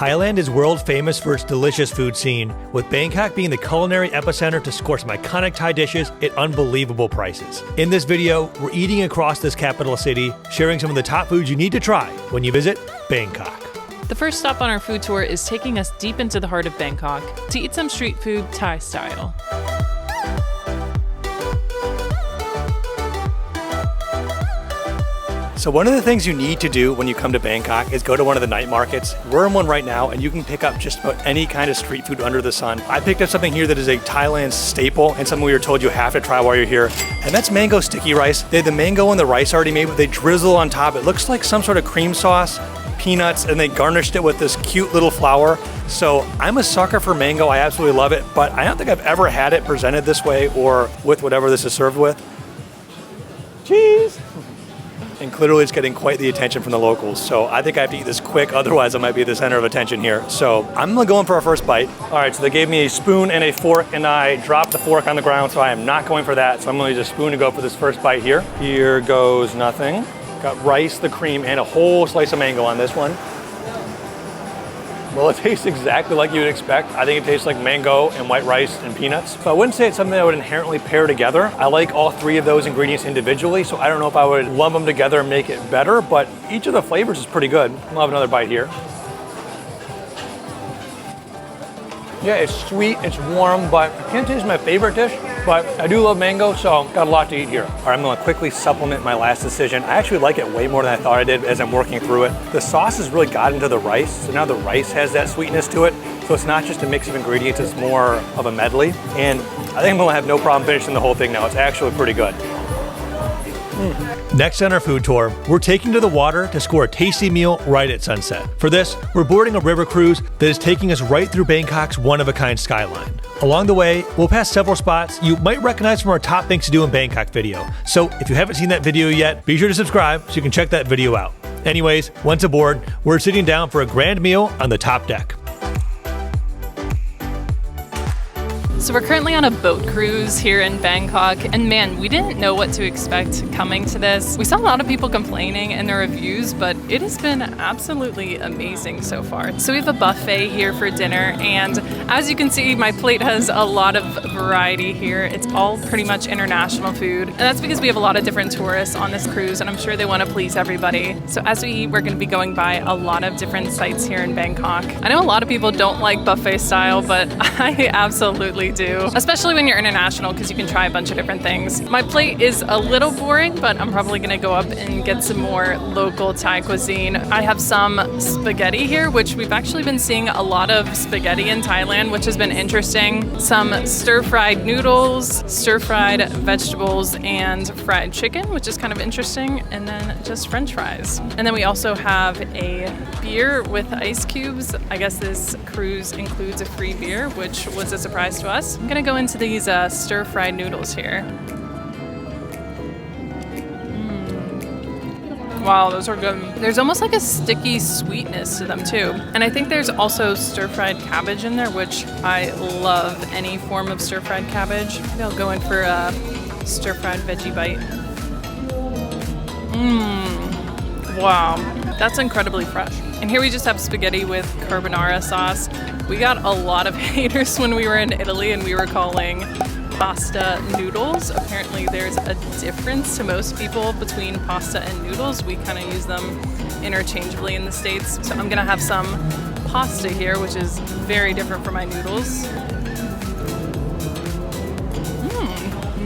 Thailand is world famous for its delicious food scene, with Bangkok being the culinary epicenter to score some iconic Thai dishes at unbelievable prices. In this video, we're eating across this capital city, sharing some of the top foods you need to try when you visit Bangkok. The first stop on our food tour is taking us deep into the heart of Bangkok to eat some street food Thai style. So one of the things you need to do when you come to Bangkok is go to one of the night markets. We're in one right now and you can pick up just about any kind of street food under the sun. I picked up something here that is a Thailand staple and something we were told you have to try while you're here. And that's mango sticky rice. They have the mango and the rice already made, but they drizzle on top. It looks like some sort of cream sauce, peanuts, and they garnished it with this cute little flower. So I'm a sucker for mango. I absolutely love it, but I don't think I've ever had it presented this way or with whatever this is served with. Cheese! And clearly it's getting quite the attention from the locals. So I think I have to eat this quick, otherwise I might be the center of attention here. So I'm gonna go in for our first bite. All right, so they gave me a spoon and a fork and I dropped the fork on the ground, so I am not going for that. So I'm gonna use a spoon to go for this first bite here. Here goes nothing. Got rice, the cream, and a whole slice of mango on this one. Well, it tastes exactly like you would expect. I think it tastes like mango and white rice and peanuts. So I wouldn't say it's something that I would inherently pair together. I like all three of those ingredients individually, so I don't know if I would lump them together and make it better, but each of the flavors is pretty good. I'll have another bite here. Yeah, it's sweet, it's warm, but I can't say it's my favorite dish, but I do love mango, so got a lot to eat here. All right, I'm gonna quickly supplement my last decision. I actually like it way more than I thought I did as I'm working through it. The sauce has really got into the rice, so now the rice has that sweetness to it. So it's not just a mix of ingredients, it's more of a medley. And I think I'm gonna have no problem finishing the whole thing now. It's actually pretty good. Next on our food tour, we're taking to the water to score a tasty meal right at sunset. For this, we're boarding a river cruise that is taking us right through Bangkok's one-of-a-kind skyline. Along the way, we'll pass several spots you might recognize from our top things to do in Bangkok video. So if you haven't seen that video yet, be sure to subscribe so you can check that video out. Anyways, once aboard, we're sitting down for a grand meal on the top deck. So we're currently on a boat cruise here in Bangkok, and man, we didn't know what to expect coming to this. We saw a lot of people complaining in their reviews, but it has been absolutely amazing so far. So we have a buffet here for dinner, and as you can see, my plate has a lot of variety here. It's all pretty much international food, and that's because we have a lot of different tourists on this cruise, and I'm sure they want to please everybody. So as we eat, we're going to be going by a lot of different sites here in Bangkok. I know a lot of people don't like buffet style, but I absolutely do, especially when you're international, because you can try a bunch of different things. My plate is a little boring, but I'm probably gonna go up and get some more local Thai cuisine. I have some spaghetti here, which we've actually been seeing a lot of spaghetti in Thailand, which has been interesting. Some stir-fried noodles, stir-fried vegetables, and fried chicken, which is kind of interesting, and then just French fries. And then we also have a beer with ice cubes. I guess this cruise includes a free beer, which was a surprise to us. I'm gonna go into these stir-fried noodles here. Wow, those are good. There's almost like a sticky sweetness to them too. And I think there's also stir-fried cabbage in there, which I love any form of stir-fried cabbage. Maybe I'll go in for a stir-fried veggie bite. Wow, that's incredibly fresh. And here we just have spaghetti with carbonara sauce. We got a lot of haters when we were in Italy and we were calling pasta noodles. Apparently there's a difference to most people between pasta and noodles. We kind of use them interchangeably in the States. So I'm gonna have some pasta here, which is very different from my noodles.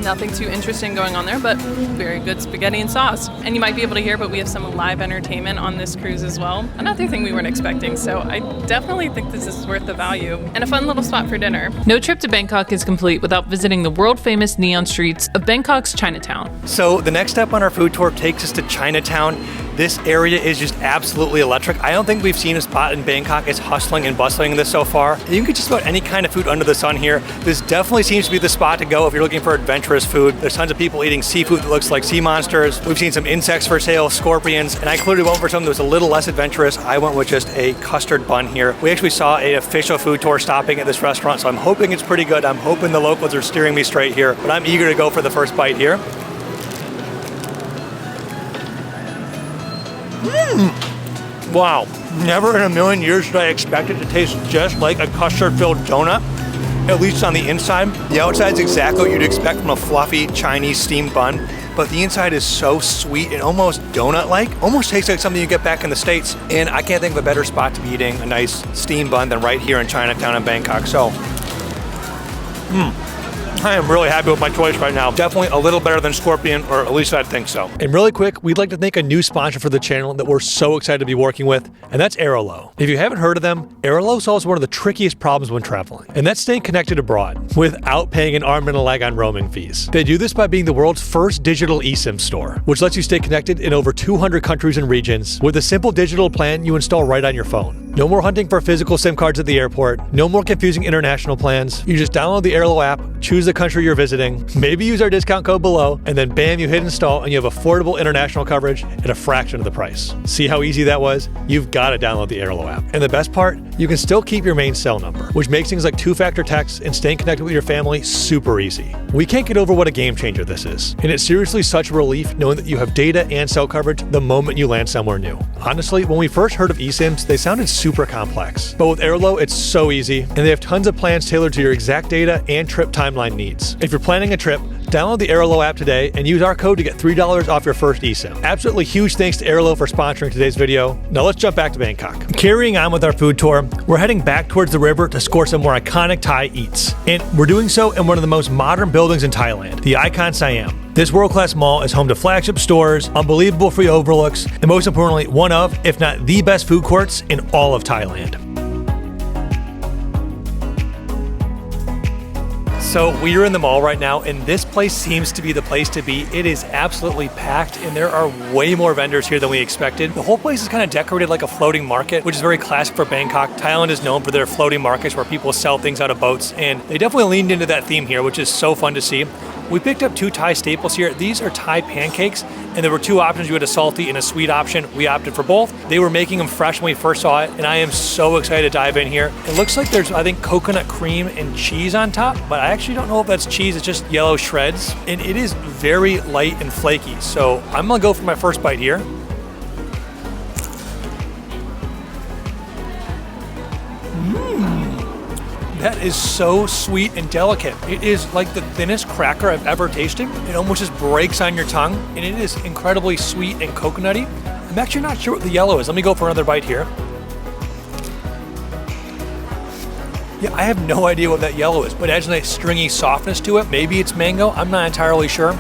Nothing too interesting going on there, but very good spaghetti and sauce. And you might be able to hear, but we have some live entertainment on this cruise as well. Another thing we weren't expecting, so I definitely think this is worth the value. And a fun little spot for dinner. No trip to Bangkok is complete without visiting the world-famous neon streets of Bangkok's Chinatown. So the next step on our food tour takes us to Chinatown. This area is just absolutely electric. I don't think we've seen a spot in Bangkok as hustling and bustling this so far. You can get just about any kind of food under the sun here. This definitely seems to be the spot to go if you're looking for adventurous food. There's tons of people eating seafood that looks like sea monsters. We've seen some insects for sale, scorpions, and I clearly went for something that was a little less adventurous. I went with just a custard bun here. We actually saw an official food tour stopping at this restaurant, so I'm hoping it's pretty good. I'm hoping the locals are steering me straight here, but I'm eager to go for the first bite here. Wow, never in a million years did I expect it to taste just like a custard-filled donut, at least on the inside. The outside's exactly what you'd expect from a fluffy Chinese steamed bun, but the inside is so sweet and almost donut-like. Almost tastes like something you get back in the States. And I can't think of a better spot to be eating a nice steamed bun than right here in Chinatown in Bangkok. So, I am really happy with my choice right now. Definitely a little better than Scorpion, or at least I'd think so. And really quick, we'd like to thank a new sponsor for the channel that we're so excited to be working with, and that's Airalo. If you haven't heard of them, Airalo solves one of the trickiest problems when traveling, and that's staying connected abroad without paying an arm and a leg on roaming fees. They do this by being the world's first digital eSIM store, which lets you stay connected in over 200 countries and regions with a simple digital plan you install right on your phone. No more hunting for physical SIM cards at the airport, no more confusing international plans. You just download the Airalo app, choose the country you're visiting, maybe use our discount code below, and then bam, you hit install and you have affordable international coverage at a fraction of the price. See how easy that was? You've got to download the Airalo app. And the best part, you can still keep your main cell number, which makes things like two-factor text and staying connected with your family super easy. We can't get over what a game changer this is, and it's seriously such a relief knowing that you have data and cell coverage the moment you land somewhere new. Honestly, when we first heard of eSIMs, they sounded super complex, but with Airalo, it's so easy, and they have tons of plans tailored to your exact data and trip timeline needs. If you're planning a trip, download the Airalo app today and use our code to get $3 off your first eSIM. Absolutely huge thanks to Airalo for sponsoring today's video. Now let's jump back to Bangkok. Carrying on with our food tour, we're heading back towards the river to score some more iconic Thai eats. And we're doing so in one of the most modern buildings in Thailand, the Iconsiam. This world-class mall is home to flagship stores, unbelievable free overlooks, and most importantly, one of, if not the best food courts in all of Thailand. So we are in the mall right now, and this place seems to be the place to be. It is absolutely packed, and there are way more vendors here than we expected. The whole place is kind of decorated like a floating market, which is very classic for Bangkok. Thailand is known for their floating markets where people sell things out of boats, and they definitely leaned into that theme here, which is so fun to see. We picked up two Thai staples here. These are Thai pancakes, and there were two options. You had a salty and a sweet option. We opted for both. They were making them fresh when we first saw it, and I am so excited to dive in here. It looks like there's, I think, coconut cream and cheese on top, but I actually don't know if that's cheese. It's just yellow shreds, and it is very light and flaky. So I'm gonna go for my first bite here. That is so sweet and delicate. It is like the thinnest cracker I've ever tasted. It almost just breaks on your tongue, and it is incredibly sweet and coconutty. I'm actually not sure what the yellow is. Let me go for another bite here. Yeah, I have no idea what that yellow is, but it has a nice stringy softness to it. Maybe it's mango. I'm not entirely sure.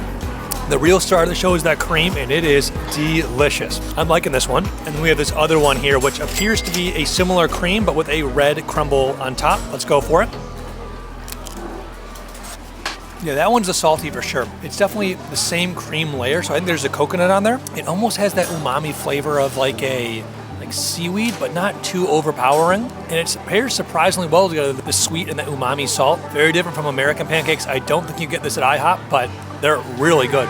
The real star of the show is that cream, and it is delicious. I'm liking this one. And then we have this other one here, which appears to be a similar cream, but with a red crumble on top. Let's go for it. Yeah, that one's a salty for sure. It's definitely the same cream layer, so I think there's a coconut on there. It almost has that umami flavor of like seaweed, but not too overpowering. And it pairs surprisingly well together, the sweet and the umami salt. Very different from American pancakes. I don't think you get this at IHOP, but they're really good.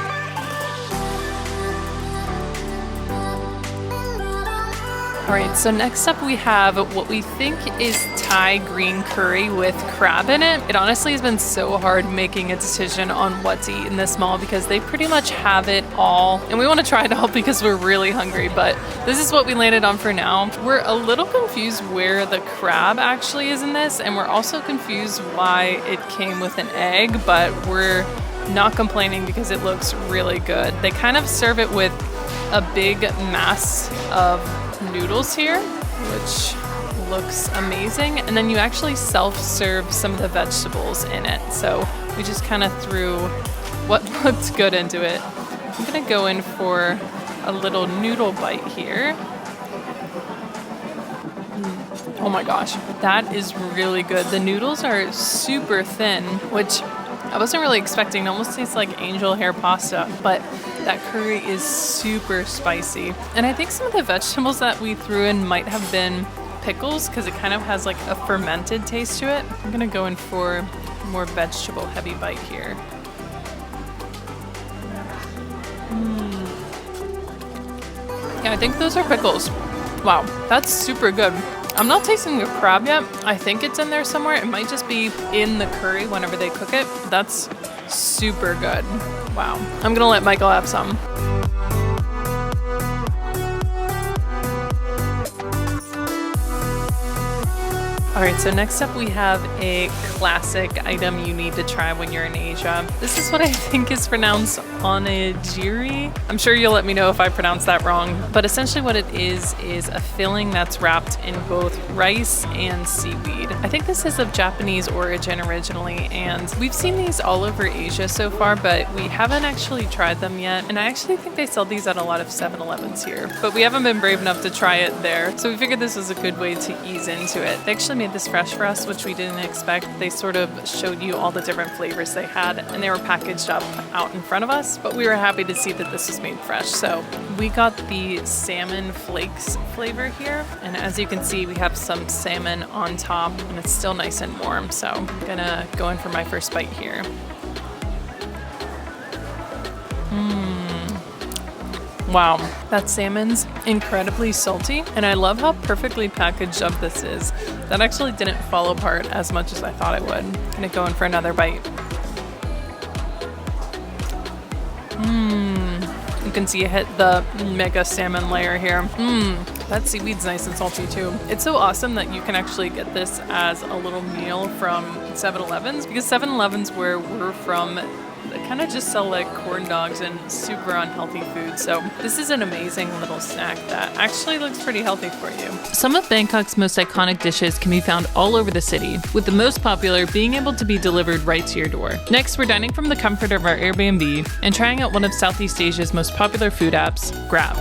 All right, so next up we have what we think is Thai green curry with crab in it. It honestly has been so hard making a decision on what to eat in this mall because they pretty much have it all. And we want to try it all because we're really hungry, but this is what we landed on for now. We're a little confused where the crab actually is in this, and we're also confused why it came with an egg, but we're not complaining because it looks really good. They kind of serve it with a big mass of noodles here, which looks amazing, and then you actually self-serve some of the vegetables in it, so we just kind of threw what looked good into it. I'm gonna go in for a little noodle bite here. Oh my gosh, that is really good. The noodles are super thin, which I wasn't really expecting. It almost tastes like angel hair pasta, but that curry is super spicy. And I think some of the vegetables that we threw in might have been pickles because it kind of has like a fermented taste to it. I'm gonna go in for a more vegetable heavy bite here. Yeah, I think those are pickles. Wow, that's super good. I'm not tasting the crab yet. I think it's in there somewhere. It might just be in the curry whenever they cook it. That's super good. Wow. I'm gonna let Michael have some. All right, so next up we have a classic item you need to try when you're in Asia. This is what I think is pronounced onigiri. I'm sure you'll let me know if I pronounce that wrong, but essentially what it is a filling that's wrapped in both rice and seaweed. I think this is of Japanese origin originally, and we've seen these all over Asia so far, but we haven't actually tried them yet, and I actually think they sell these at a lot of 7-Elevens here, but we haven't been brave enough to try it there, so we figured this was a good way to ease into it. They actually made this fresh for us, which we didn't expect. They sort of showed you all the different flavors they had, and they were packaged up out in front of us, but we were happy to see that this was made fresh. So we got the salmon flakes flavor here, and as you can see, we have some salmon on top, and it's still nice and warm, so I'm gonna go in for my first bite here. Wow, that salmon's incredibly salty, and I love how perfectly packaged up this is. That actually didn't fall apart as much as I thought it would. I'm gonna go in for another bite. You can see it hit the mega salmon layer here. That seaweed's nice and salty too. It's so awesome that you can actually get this as a little meal from 7-Elevens, because 7-Elevens where we're from, they kind of just sell like corn dogs and super unhealthy food. So this is an amazing little snack that actually looks pretty healthy for you. Some of Bangkok's most iconic dishes can be found all over the city, with the most popular being able to be delivered right to your door. Next, we're dining from the comfort of our Airbnb and trying out one of Southeast Asia's most popular food apps, Grab.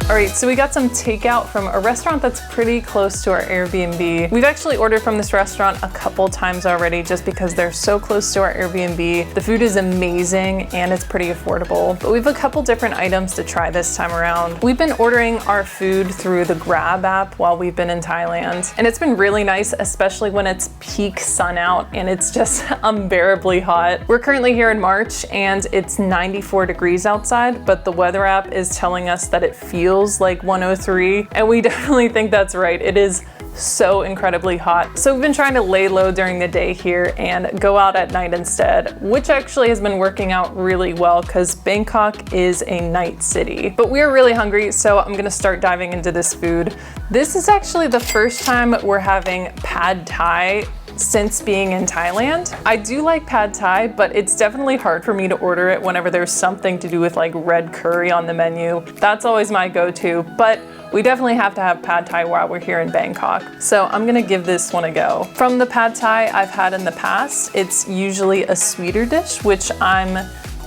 All right, so we got some takeout from a restaurant that's pretty close to our Airbnb. We've actually ordered from this restaurant a couple times already just because they're so close to our Airbnb. The food is amazing and it's pretty affordable, but we have a couple different items to try this time around. We've been ordering our food through the Grab app while we've been in Thailand, and it's been really nice, especially when it's peak sun out and it's just unbearably hot. We're currently here in March and it's 94 degrees outside, but the weather app is telling us that it feels like 103, and we definitely think that's right. It is so incredibly hot. So we've been trying to lay low during the day here and go out at night instead, which actually has been working out really well because Bangkok is a night city. But we're really hungry, so I'm gonna start diving into this food. This is actually the first time we're having Pad Thai since being in Thailand. I do like Pad Thai, but it's definitely hard for me to order it whenever there's something to do with like red curry on the menu. That's always my go-to, but we definitely have to have Pad Thai while we're here in Bangkok. So I'm gonna give this one a go. From the Pad Thai I've had in the past, it's usually a sweeter dish, which I'm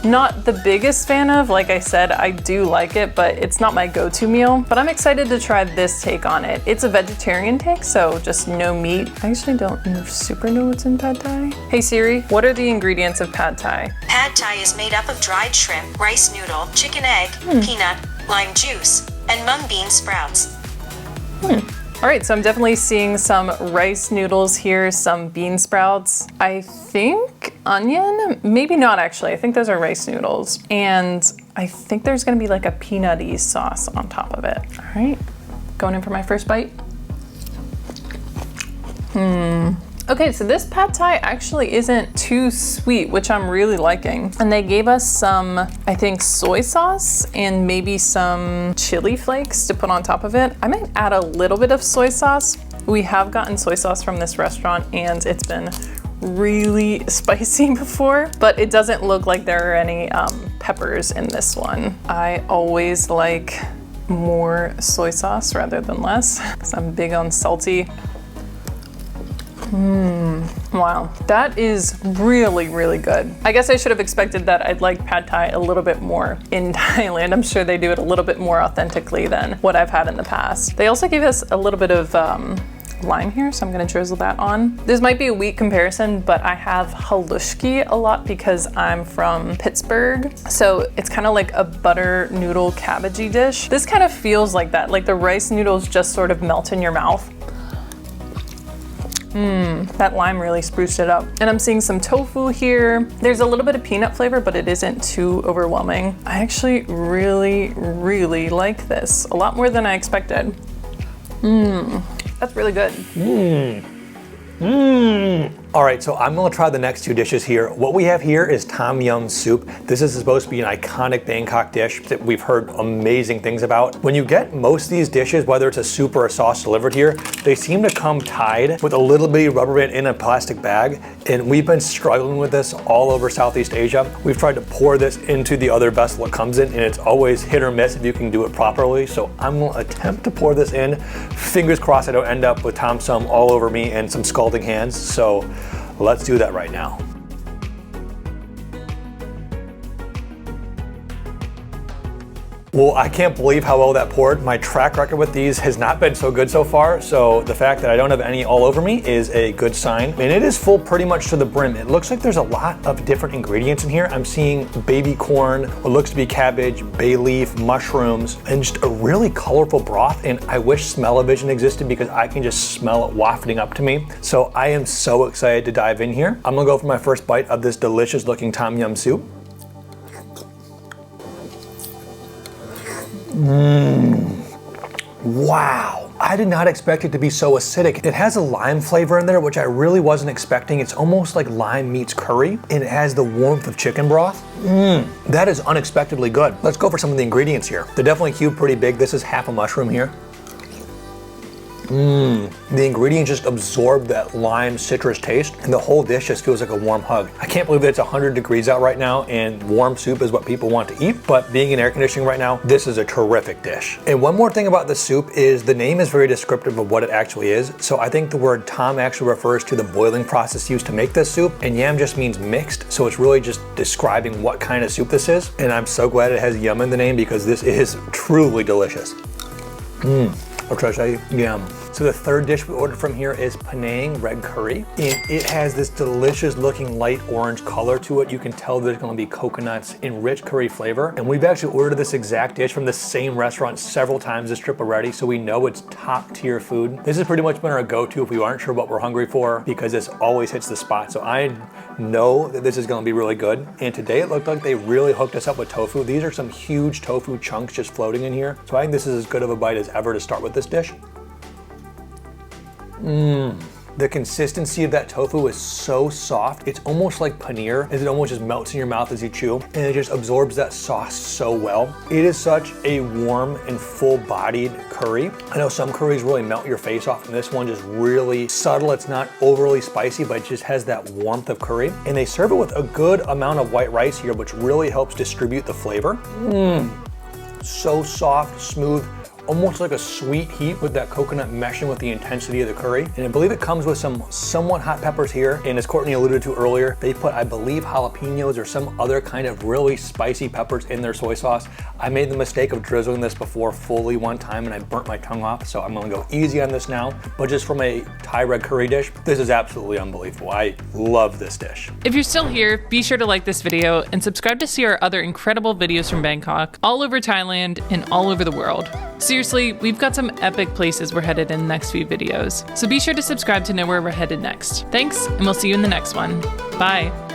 not the biggest fan of. Like I said, I do like it, but it's not my go-to meal. But I'm excited to try this take on it. It's a vegetarian take, so just no meat. I actually don't super know what's in Pad Thai. Hey Siri, what are the ingredients of Pad Thai? Pad Thai is made up of dried shrimp, rice noodle, chicken egg, peanut, lime juice, and mung bean sprouts. All right, so I'm definitely seeing some rice noodles here, some bean sprouts. I think onion, maybe not actually. I think those are rice noodles. And I think there's gonna be like a peanutty sauce on top of it. All right, going in for my first bite. Okay, so this Pad Thai actually isn't too sweet, which I'm really liking. And they gave us some, I think, soy sauce and maybe some chili flakes to put on top of it. I might add a little bit of soy sauce. We have gotten soy sauce from this restaurant and it's been really spicy before, but it doesn't look like there are any peppers in this one. I always like more soy sauce rather than less because I'm big on salty. Wow, that is really, really good. I guess I should have expected that I'd like Pad Thai a little bit more in Thailand. I'm sure they do it a little bit more authentically than what I've had in the past. They also gave us a little bit of lime here, so I'm gonna drizzle that on. This might be a weak comparison, but I have halushki a lot because I'm from Pittsburgh. So it's kind of like a butter noodle cabbagey dish. This kind of feels like that, like the rice noodles just sort of melt in your mouth. That lime really spruced it up. And I'm seeing some tofu here. There's a little bit of peanut flavor, but it isn't too overwhelming. I actually really, really like this. A lot more than I expected. That's really good. All right, so I'm gonna try the next two dishes here. What we have here is tom yum soup. This is supposed to be an iconic Bangkok dish that we've heard amazing things about. When you get most of these dishes, whether it's a soup or a sauce delivered here, they seem to come tied with a little bitty rubber band in a plastic bag. And we've been struggling with this all over Southeast Asia. We've tried to pour this into the other vessel it comes in, and it's always hit or miss if you can do it properly. So I'm gonna attempt to pour this in. Fingers crossed I don't end up with tom sum all over me and some scalding hands. So let's do that right now. Well, I can't believe how well that poured. My track record with these has not been so good so far, so the fact that I don't have any all over me is a good sign. And it is full pretty much to the brim. It looks like there's a lot of different ingredients in here. I'm seeing baby corn, what looks to be cabbage, bay leaf, mushrooms, and just a really colorful broth. And I wish smell-o-vision existed because I can just smell it wafting up to me. So I am so excited to dive in here. I'm gonna go for my first bite of this delicious looking tom yum soup. Wow, I did not expect it to be so acidic. It has a lime flavor in there, which I really wasn't expecting. It's almost like lime meets curry, and it has the warmth of chicken broth. That is unexpectedly good. Let's go for some of the ingredients here. They're definitely cubed pretty big. This is half a mushroom here. The ingredients just absorb that lime citrus taste, and the whole dish just feels like a warm hug. I can't believe that it's 100 degrees out right now and warm soup is what people want to eat, but being in air conditioning right now, this is a terrific dish. And one more thing about the soup is the name is very descriptive of what it actually is. So I think the word tom actually refers to the boiling process used to make this soup, and yam just means mixed, so it's really just describing what kind of soup this is. And I'm so glad it has yum in the name because this is truly delicious. I'll try to say yum. So the third dish we ordered from here is Penang red curry, and it has this delicious looking light orange color to it. You can tell there's gonna be coconuts and rich curry flavor. And we've actually ordered this exact dish from the same restaurant several times this trip already, so we know it's top tier food. This has pretty much been our go-to if we aren't sure what we're hungry for, because this always hits the spot. So I know that this is gonna be really good. And today it looked like they really hooked us up with tofu. These are some huge tofu chunks just floating in here. So I think this is as good of a bite as ever to start with this dish. The consistency of that tofu is so soft. It's almost like paneer, as it almost just melts in your mouth as you chew, and it just absorbs that sauce so well. It is such a warm and full-bodied curry. I know some curries really melt your face off, and this one just really subtle. It's not overly spicy, but it just has that warmth of curry. And they serve it with a good amount of white rice here, which really helps distribute the flavor. So soft, smooth, almost like a sweet heat with that coconut meshing with the intensity of the curry. And I believe it comes with some somewhat hot peppers here. And as Courtney alluded to earlier, they put, I believe, jalapenos or some other kind of really spicy peppers in their soy sauce. I made the mistake of drizzling this before fully one time and I burnt my tongue off. So I'm gonna go easy on this now. But just from a Thai red curry dish, this is absolutely unbelievable. I love this dish. If you're still here, be sure to like this video and subscribe to see our other incredible videos from Bangkok, all over Thailand and all over the world. Seriously, we've got some epic places we're headed in the next few videos, so be sure to subscribe to know where we're headed next. Thanks, and we'll see you in the next one. Bye.